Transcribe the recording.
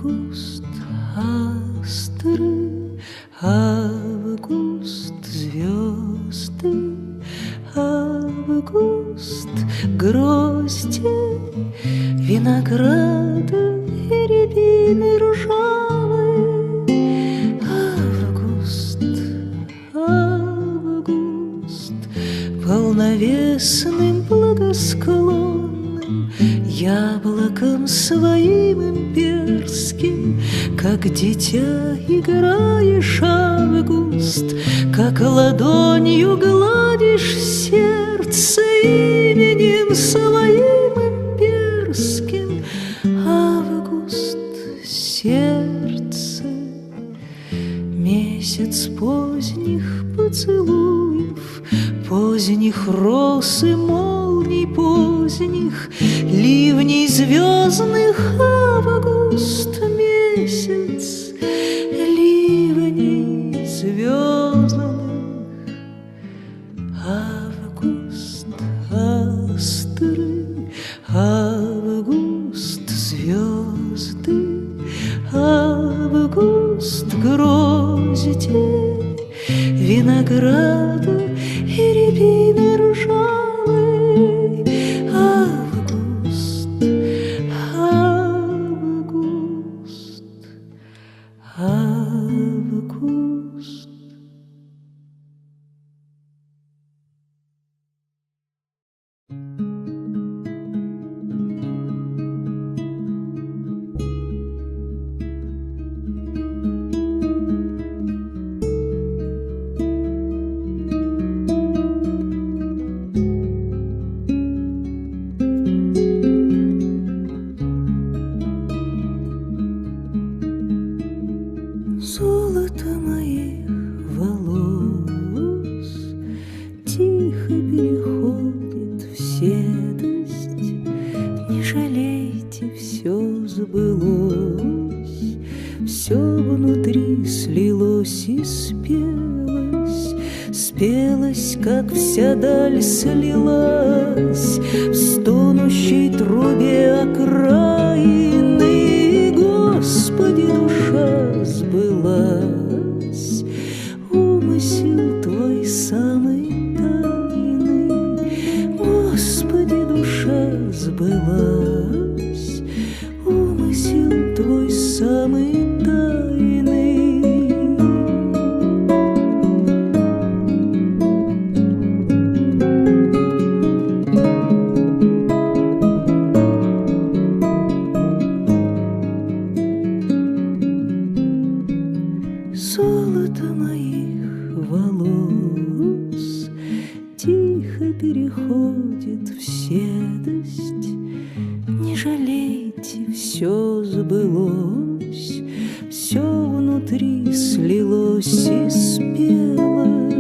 Август, астры, август, звезды, август, грозди винограда и рябины ржавые. Август, август, полновесным, благосклонным яблоком своим имперским, как дитя играешь, август, как ладонью гладишь сердце именем своим имперским. Август, сердце, месяц поздних поцелуев, поздних роз и молний поздних, ливней звездных. Август, месяц ливней звездных. Август, астры, август, звезды, август, грозди винограда и рябины ржавой. Август, август, август. Золото моих волос тихо переходит в седость. Не жалейте, все сбылось, все внутри слилось и спелось, спелось, как вся даль слилась в стонущей трубе окраины. Господи, душа сбылась, умысел твой самый тайный. Господи, душа сбылась, умысел твой самый тайный. Золото моих волос тихо переходит в седость. Не жалейте, все сбылось, все внутри слилось и спелось,